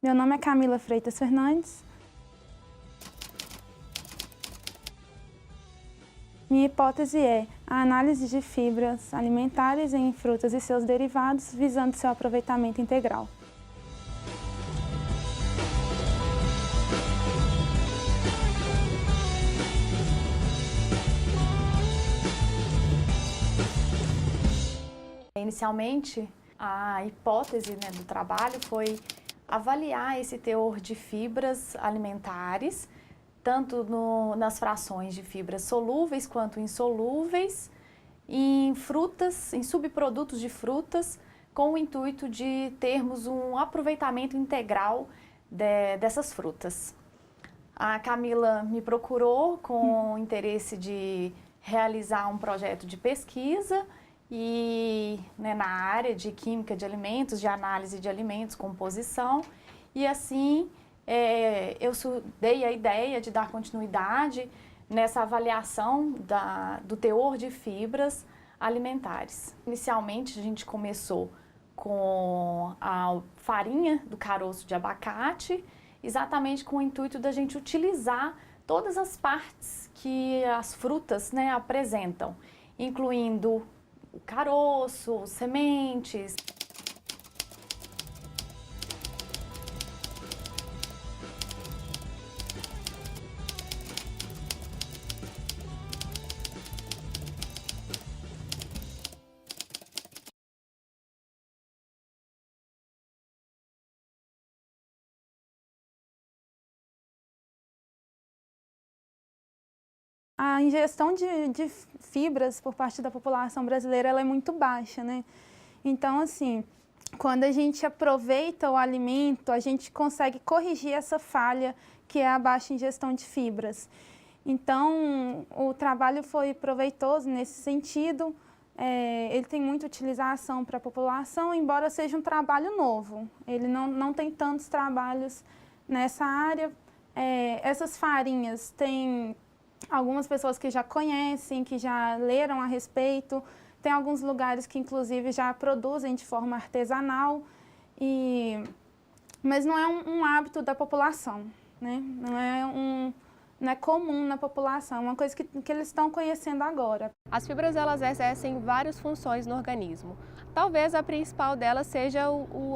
Meu nome é Camila Freitas Fernandes. Minha hipótese é a análise de fibras alimentares em frutas e seus derivados, visando seu aproveitamento integral. Inicialmente, a hipótese, do trabalho foi avaliar esse teor de fibras alimentares, tanto nas frações de fibras solúveis quanto insolúveis, em frutas, em subprodutos de frutas, com o intuito de termos um aproveitamento integral dessas frutas. A Camila me procurou com o interesse de realizar um projeto de pesquisa e na área de química de alimentos, de análise de alimentos, composição, e assim eu dei a ideia de dar continuidade nessa avaliação do teor de fibras alimentares. Inicialmente a gente começou com a farinha do caroço de abacate, exatamente com o intuito da gente utilizar todas as partes que as frutas apresentam, incluindo o caroço, sementes. A ingestão de fibras por parte da população brasileira ela é muito baixa, né? Então, assim, quando a gente aproveita o alimento, a gente consegue corrigir essa falha que é a baixa ingestão de fibras. Então, o trabalho foi proveitoso nesse sentido, ele tem muita utilização para a população, embora seja um trabalho novo. Ele não tem tantos trabalhos nessa área. Essas farinhas têm algumas pessoas que já conhecem, que já leram a respeito. Tem alguns lugares que, inclusive, já produzem de forma artesanal, mas não é um hábito da população, né? Não é comum na população, é uma coisa que eles estão conhecendo agora. As fibras elas exercem várias funções no organismo. Talvez a principal delas seja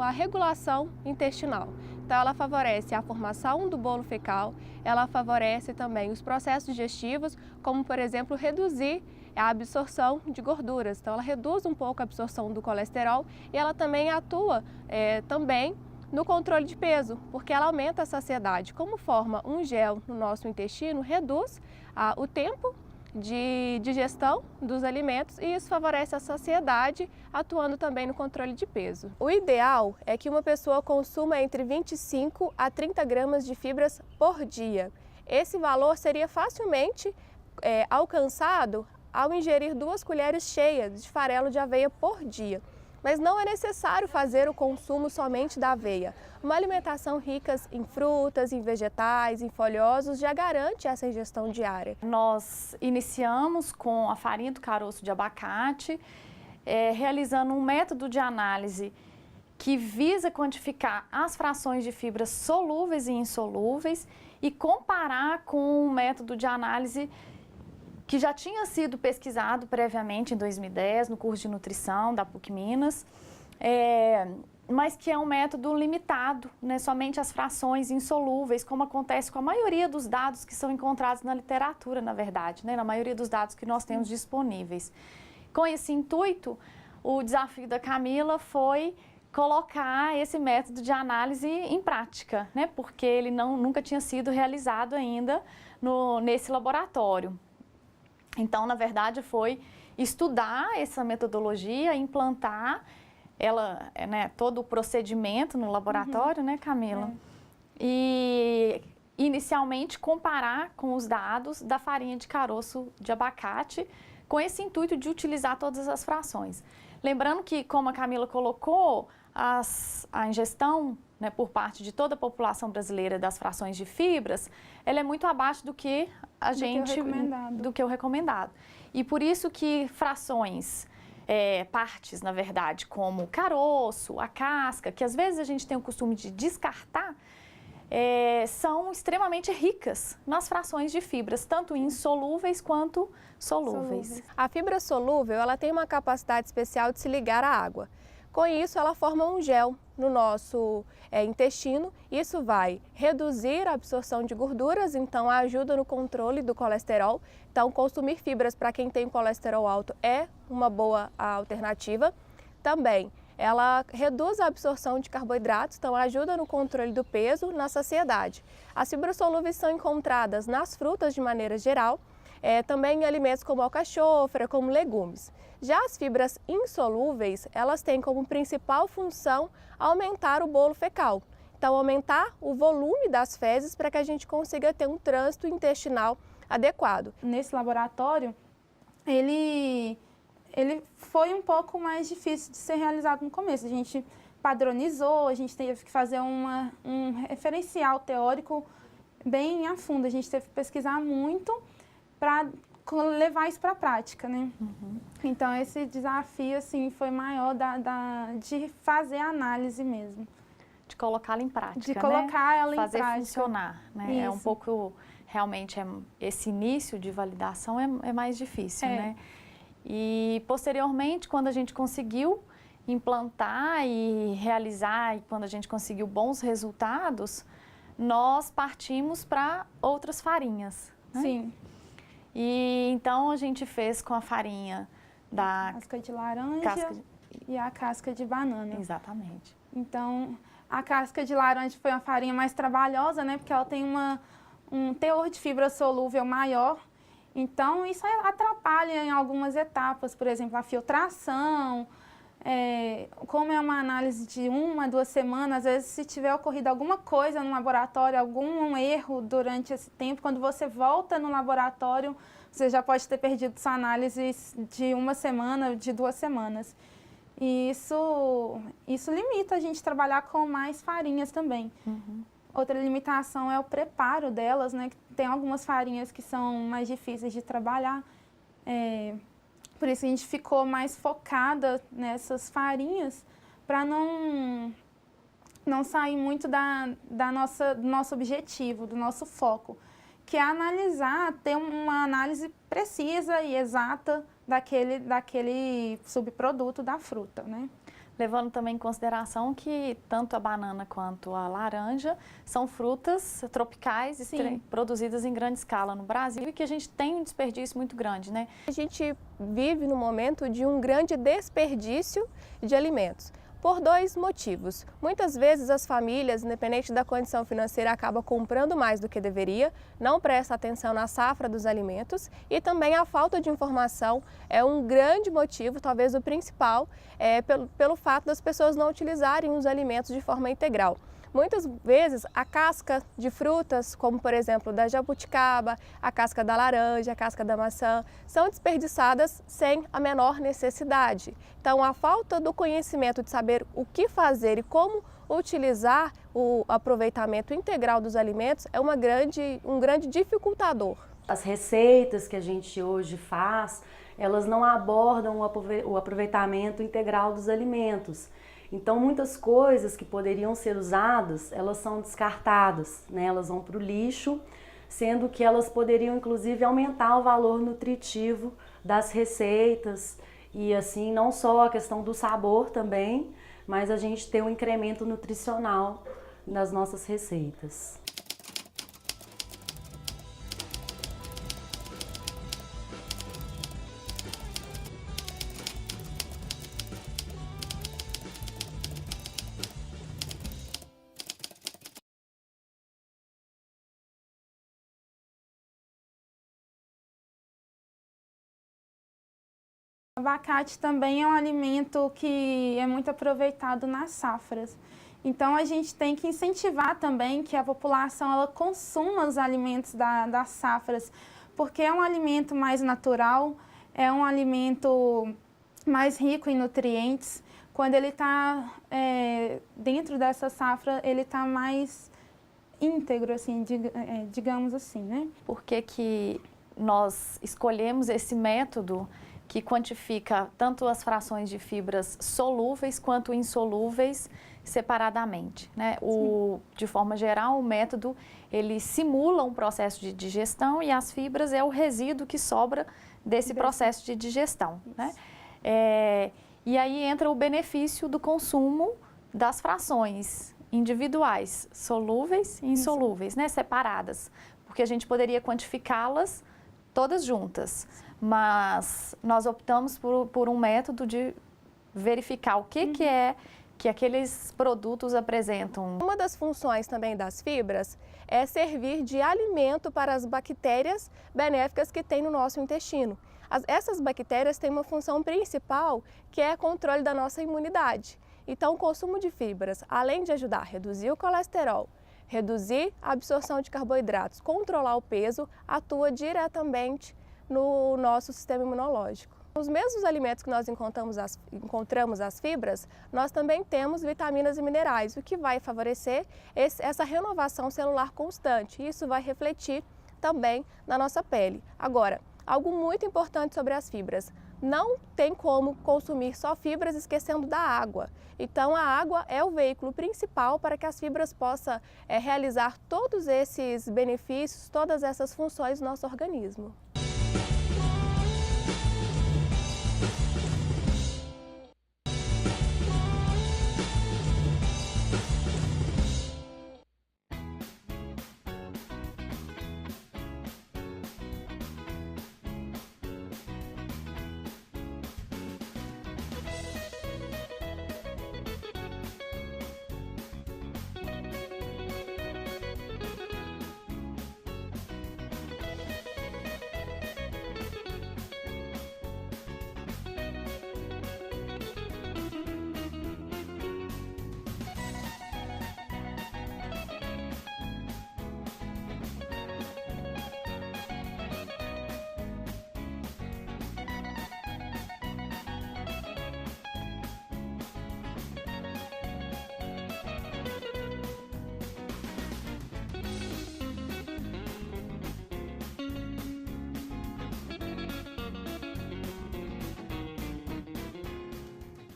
a regulação intestinal. Então ela favorece a formação do bolo fecal, ela favorece também os processos digestivos, como por exemplo reduzir a absorção de gorduras. Então ela reduz um pouco a absorção do colesterol e ela também atua também no controle de peso, porque ela aumenta a saciedade. Como forma um gel no nosso intestino, reduz o tempo de digestão dos alimentos e isso favorece a saciedade, atuando também no controle de peso. O ideal é que uma pessoa consuma entre 25 a 30 gramas de fibras por dia. Esse valor seria facilmente alcançado ao ingerir 2 colheres cheias de farelo de aveia por dia. Mas não é necessário fazer o consumo somente da aveia. Uma alimentação rica em frutas, em vegetais, em folhosos já garante essa ingestão diária. Nós iniciamos com a farinha do caroço de abacate, realizando um método de análise que visa quantificar as frações de fibras solúveis e insolúveis e comparar com um método de análise que já tinha sido pesquisado previamente em 2010 no curso de nutrição da PUC Minas, mas que é um método limitado, somente as frações insolúveis, como acontece com a maioria dos dados que são encontrados na literatura, na verdade, na maioria dos dados que nós temos disponíveis. Com esse intuito, o desafio da Camila foi colocar esse método de análise em prática, porque ele nunca tinha sido realizado ainda nesse laboratório. Então, na verdade, foi estudar essa metodologia, implantar todo o procedimento no laboratório, Camila? E, inicialmente, comparar com os dados da farinha de caroço de abacate, com esse intuito de utilizar todas as frações. Lembrando que, como a Camila colocou, a ingestão por parte de toda a população brasileira das frações de fibras, ela é muito abaixo do que o recomendado. E por isso que frações partes, na verdade, como o caroço, a casca, que às vezes a gente tem o costume de descartar, são extremamente ricas nas frações de fibras, tanto insolúveis quanto solúveis. A fibra solúvel, ela tem uma capacidade especial de se ligar à água. Com isso, ela forma um gel no nosso intestino. Isso vai reduzir a absorção de gorduras, então ajuda no controle do colesterol. Então, consumir fibras para quem tem colesterol alto é uma boa alternativa. Também, ela reduz a absorção de carboidratos, então ajuda no controle do peso, na saciedade. As fibras solúveis são encontradas nas frutas de maneira geral, também em alimentos como alcachofra, como legumes. Já as fibras insolúveis, elas têm como principal função aumentar o bolo fecal. Então, aumentar o volume das fezes para que a gente consiga ter um trânsito intestinal adequado. Nesse laboratório, ele foi um pouco mais difícil de ser realizado no começo. A gente padronizou, a gente teve que fazer um referencial teórico bem a fundo. A gente teve que pesquisar muito para levar isso para a prática, né? Uhum. Então, esse desafio, assim, foi maior de fazer a análise mesmo. De colocá-la em prática, De colocar ela em fazer prática. funcionar, né? É um pouco, realmente, esse início de validação é mais difícil, né? E, posteriormente, quando a gente conseguiu implantar e realizar, e quando a gente conseguiu bons resultados, nós partimos para outras farinhas, né? Sim. E então a gente fez com a farinha da casca de laranja e a casca de banana. Exatamente. Então, a casca de laranja foi uma farinha mais trabalhosa, né? Porque ela tem um teor de fibra solúvel maior. Então, isso atrapalha em algumas etapas, por exemplo, a filtração. Como é uma análise de 1 a 2 semanas, às vezes se tiver ocorrido alguma coisa no laboratório, algum erro durante esse tempo, quando você volta no laboratório, você já pode ter perdido sua análise de 1 semana, de 2 semanas. E isso limita a gente trabalhar com mais farinhas também. Uhum. Outra limitação é o preparo delas, né? Tem algumas farinhas que são mais difíceis de trabalhar. Por isso a gente ficou mais focada nessas farinhas para não sair muito do nosso objetivo, do nosso foco, que é analisar, ter uma análise precisa e exata daquele subproduto da fruta, né? Levando também em consideração que tanto a banana quanto a laranja são frutas tropicais produzidas em grande escala no Brasil e que a gente tem um desperdício muito grande, né? A gente vive no momento de um grande desperdício de alimentos, por 2 motivos. Muitas vezes as famílias, independente da condição financeira, acabam comprando mais do que deveria, não presta atenção na safra dos alimentos e também a falta de informação é um grande motivo, talvez o principal, pelo fato das pessoas não utilizarem os alimentos de forma integral. Muitas vezes a casca de frutas, como por exemplo da jabuticaba, a casca da laranja, a casca da maçã, são desperdiçadas sem a menor necessidade. Então a falta do conhecimento de saber o que fazer e como utilizar o aproveitamento integral dos alimentos é um grande dificultador. As receitas que a gente hoje faz, elas não abordam o aproveitamento integral dos alimentos. Então, muitas coisas que poderiam ser usadas, elas são descartadas, né? Elas vão para o lixo, sendo que elas poderiam, inclusive, aumentar o valor nutritivo das receitas e, assim, não só a questão do sabor também, mas a gente ter um incremento nutricional nas nossas receitas. O abacate também é um alimento que é muito aproveitado nas safras. Então, a gente tem que incentivar também que a população ela consuma os alimentos das safras, porque é um alimento mais natural, é um alimento mais rico em nutrientes. Quando ele está dentro dessa safra, ele está mais íntegro, assim, digamos assim, né? Por que nós escolhemos esse método que quantifica tanto as frações de fibras solúveis quanto insolúveis separadamente, né? De forma geral, o método ele simula um processo de digestão e as fibras é o resíduo que sobra desse processo de digestão, né? E aí entra o benefício do consumo das frações individuais, solúveis e insolúveis, né? Separadas, porque a gente poderia quantificá-las todas juntas, mas nós optamos por um método de verificar o que é que aqueles produtos apresentam. Uma das funções também das fibras é servir de alimento para as bactérias benéficas que tem no nosso intestino. Essas bactérias têm uma função principal que é o controle da nossa imunidade. Então, o consumo de fibras, além de ajudar a reduzir o colesterol, reduzir a absorção de carboidratos, controlar o peso, atua diretamente no nosso sistema imunológico. Nos mesmos alimentos que nós encontramos as fibras, nós também temos vitaminas e minerais, o que vai favorecer essa renovação celular constante. Isso vai refletir também na nossa pele. Agora, algo muito importante sobre as fibras, não tem como consumir só fibras esquecendo da água. Então, a água é o veículo principal para que as fibras possam realizar todos esses benefícios, todas essas funções do nosso organismo.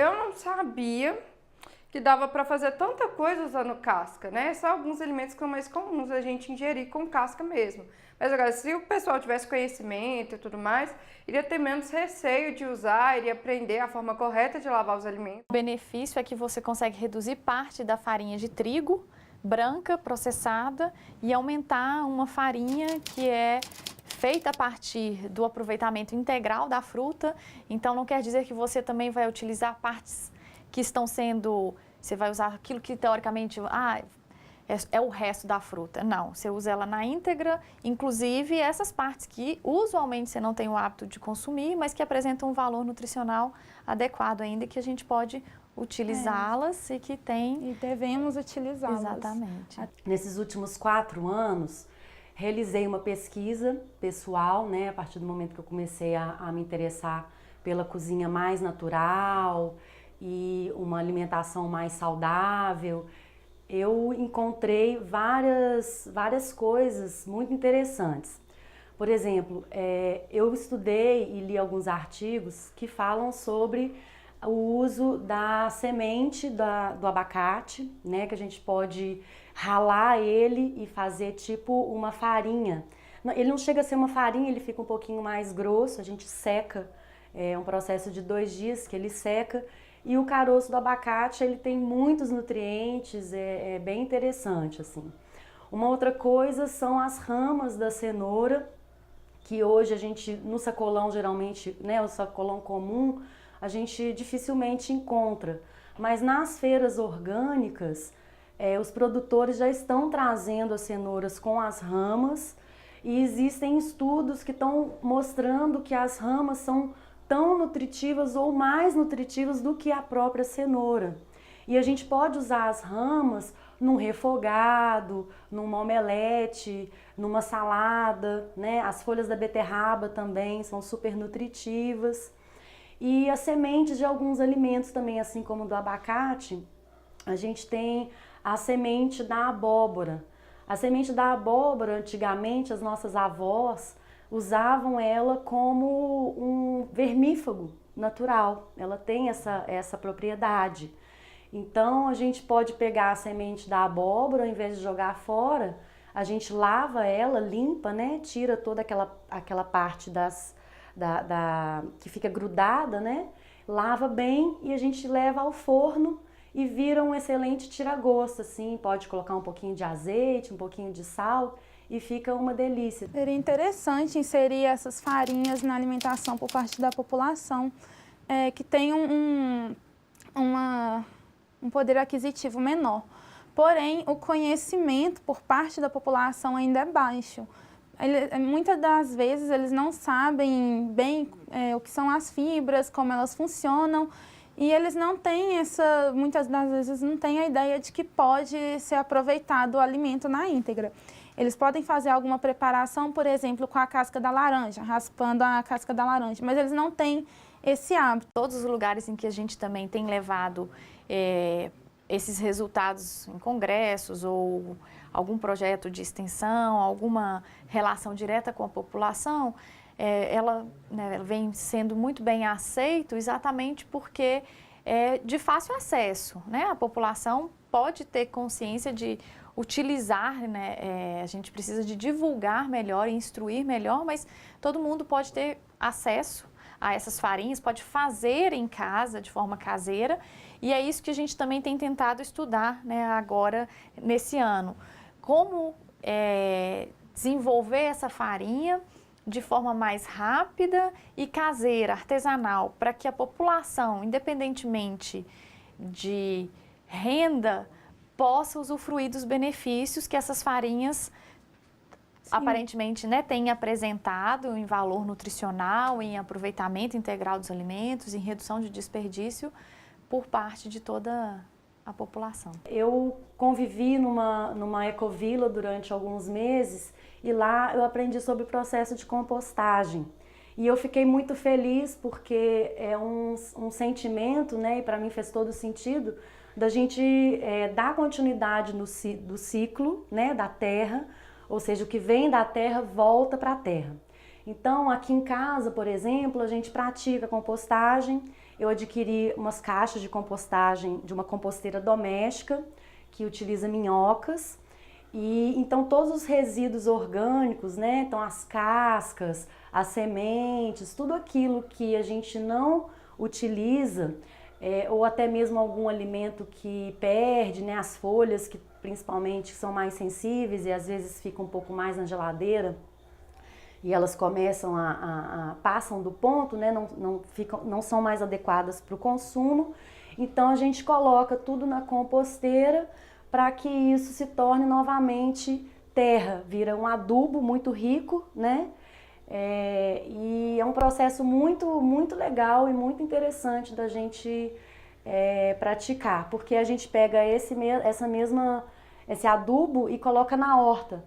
Eu não sabia que dava para fazer tanta coisa usando casca, né? Só alguns alimentos que são mais comuns a gente ingerir com casca mesmo. Mas agora, se o pessoal tivesse conhecimento e tudo mais, iria ter menos receio de usar, iria aprender a forma correta de lavar os alimentos. O benefício é que você consegue reduzir parte da farinha de trigo branca, processada, e aumentar uma farinha que é feita a partir do aproveitamento integral da fruta. Então, não quer dizer que você também vai utilizar partes que estão sendo... Você vai usar aquilo que, teoricamente, é o resto da fruta. Não, você usa ela na íntegra, inclusive essas partes que usualmente você não tem o hábito de consumir, mas que apresentam um valor nutricional adequado ainda, que a gente pode utilizá-las e que tem... E devemos utilizá-las. Exatamente. Nesses últimos 4 anos, realizei uma pesquisa pessoal, né, a partir do momento que eu comecei a me interessar pela cozinha mais natural e uma alimentação mais saudável. Eu encontrei várias coisas muito interessantes. Por exemplo, eu estudei e li alguns artigos que falam sobre o uso da semente do abacate, né, que a gente pode ralar ele e fazer tipo uma farinha. Ele não chega a ser uma farinha, ele fica um pouquinho mais grosso, a gente seca, é um processo de 2 dias que ele seca. E o caroço do abacate, ele tem muitos nutrientes, é bem interessante, assim. Uma outra coisa são as ramas da cenoura, que hoje a gente, no sacolão geralmente, né, o sacolão comum, a gente dificilmente encontra. Mas nas feiras orgânicas, os produtores já estão trazendo as cenouras com as ramas e existem estudos que estão mostrando que as ramas são tão nutritivas ou mais nutritivas do que a própria cenoura. E a gente pode usar as ramas num refogado, numa omelete, numa salada, né? As folhas da beterraba também são super nutritivas. E as sementes de alguns alimentos também, assim como do abacate, a gente tem a semente da abóbora. A semente da abóbora, antigamente, as nossas avós usavam ela como um vermífugo natural. Ela tem essa propriedade. Então a gente pode pegar a semente da abóbora, ao invés de jogar fora, a gente lava ela, limpa, né? Tira toda aquela parte que fica grudada, né? Lava bem e a gente leva ao forno e vira um excelente tira-gosto, assim. Pode colocar um pouquinho de azeite, um pouquinho de sal e fica uma delícia. Seria interessante inserir essas farinhas na alimentação por parte da população que tem um poder aquisitivo menor. Porém, o conhecimento por parte da população ainda é baixo. Muitas das vezes eles não sabem bem o que são as fibras, como elas funcionam, e eles não têm muitas das vezes não têm a ideia de que pode ser aproveitado o alimento na íntegra. Eles podem fazer alguma preparação, por exemplo, com a casca da laranja, raspando a casca da laranja, mas eles não têm esse hábito. Todos os lugares em que a gente também tem levado esses resultados em congressos ou algum projeto de extensão, alguma relação direta com a população, ela vem sendo muito bem aceito exatamente porque é de fácil acesso, né? A população pode ter consciência de utilizar, né? A gente precisa de divulgar melhor, instruir melhor, mas todo mundo pode ter acesso a essas farinhas, pode fazer em casa, de forma caseira, e é isso que a gente também tem tentado estudar, né, agora, nesse ano. Como desenvolver essa farinha de forma mais rápida e caseira, artesanal, para que a população, independentemente de renda, possa usufruir dos benefícios que essas farinhas aparentemente, né, têm apresentado em valor nutricional, em aproveitamento integral dos alimentos, em redução de desperdício por parte de toda a população. Eu convivi numa ecovila durante alguns meses e lá eu aprendi sobre o processo de compostagem. E eu fiquei muito feliz porque é um sentimento, né, e para mim fez todo sentido, da gente dar continuidade do ciclo, né, da terra, ou seja, o que vem da terra volta para a terra. Então, aqui em casa, por exemplo, a gente pratica compostagem. Eu adquiri umas caixas de compostagem de uma composteira doméstica que utiliza minhocas. E então todos os resíduos orgânicos, né, então as cascas, as sementes, tudo aquilo que a gente não utiliza, ou até mesmo algum alimento que perde, né, as folhas que principalmente são mais sensíveis e às vezes ficam um pouco mais na geladeira e elas começam passam do ponto, né, não são mais adequadas para o consumo. Então a gente coloca tudo na composteira para que isso se torne novamente terra, vira um adubo muito rico, né? E é um processo muito, muito legal e muito interessante da gente praticar, porque a gente pega esse adubo e coloca na horta.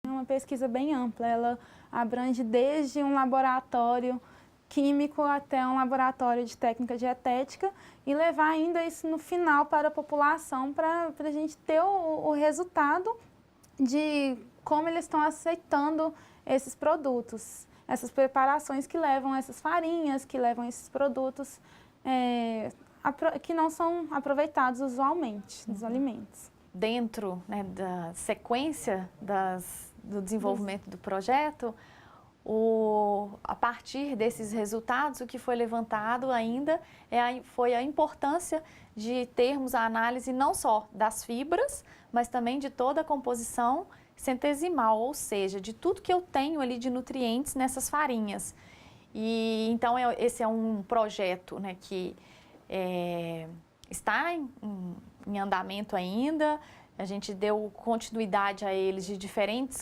É uma pesquisa bem ampla, ela abrange desde um laboratório químico até um laboratório de técnica dietética e levar ainda isso no final para a população, para a gente ter o resultado de como eles estão aceitando esses produtos, essas preparações que levam essas farinhas, que levam esses produtos que não são aproveitados usualmente dos alimentos. Dentro, né, da sequência do desenvolvimento do projeto, a partir desses resultados, o que foi levantado ainda foi a importância de termos a análise não só das fibras, mas também de toda a composição centesimal, ou seja, de tudo que eu tenho ali de nutrientes nessas farinhas. E então esse é um projeto, né, que está em andamento ainda. A gente deu continuidade a eles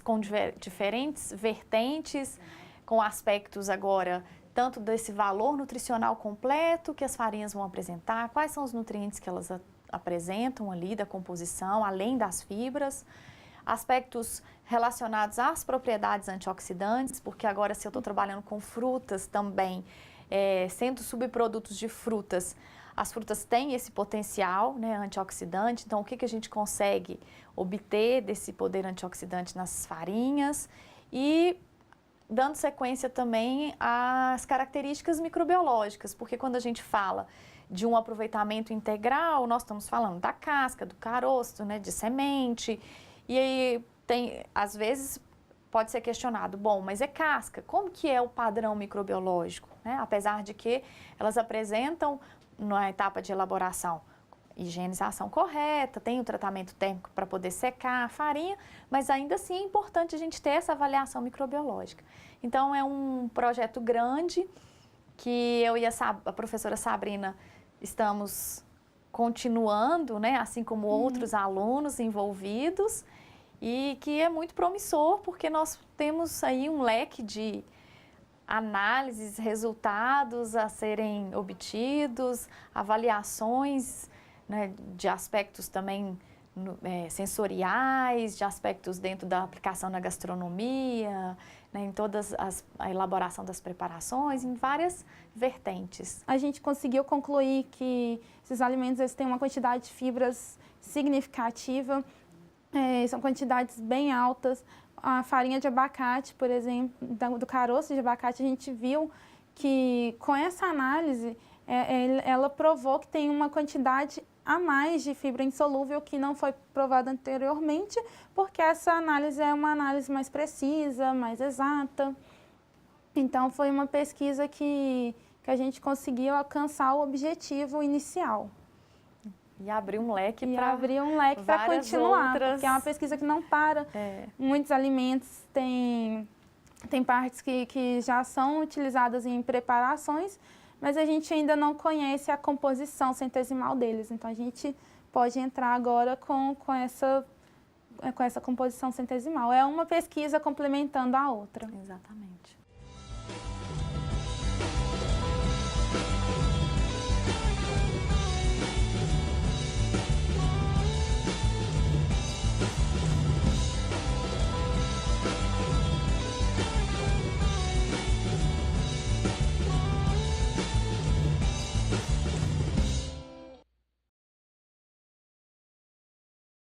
com diferentes vertentes, com aspectos agora tanto desse valor nutricional completo que as farinhas vão apresentar, quais são os nutrientes que elas apresentam ali da composição, além das fibras, aspectos relacionados às propriedades antioxidantes, porque agora se eu estou trabalhando com frutas também, sendo subprodutos de frutas, as frutas têm esse potencial, né, antioxidante, então o que a gente consegue obter desse poder antioxidante nas farinhas e dando sequência também às características microbiológicas, porque quando a gente fala de um aproveitamento integral, nós estamos falando da casca, do caroço, né, de semente, e aí às vezes pode ser questionado, bom, mas é casca, como que é o padrão microbiológico, né? Apesar de que elas apresentam na etapa de elaboração higienização correta, tem o tratamento térmico para poder secar a farinha, mas ainda assim é importante a gente ter essa avaliação microbiológica. Então é um projeto grande que eu e a professora Sabrina estamos continuando, né, assim como outros alunos envolvidos, e que é muito promissor porque nós temos aí um leque de análises, resultados a serem obtidos, avaliações, né, de aspectos também sensoriais, de aspectos dentro da aplicação na gastronomia, né, em todas a elaboração das preparações, em várias vertentes. A gente conseguiu concluir que esses alimentos eles têm uma quantidade de fibras significativa, são quantidades bem altas. A farinha de abacate, por exemplo, do caroço de abacate, a gente viu que com essa análise, ela provou que tem uma quantidade a mais de fibra insolúvel que não foi provada anteriormente, porque essa análise é uma análise mais precisa, mais exata. Então, foi uma pesquisa que a gente conseguiu alcançar o objetivo inicial. E abrir um leque para continuar, outras... porque é uma pesquisa que não para. Muitos alimentos têm partes que já são utilizadas em preparações, mas a gente ainda não conhece a composição centesimal deles. Então, a gente pode entrar agora com essa composição centesimal. É uma pesquisa complementando a outra. Exatamente.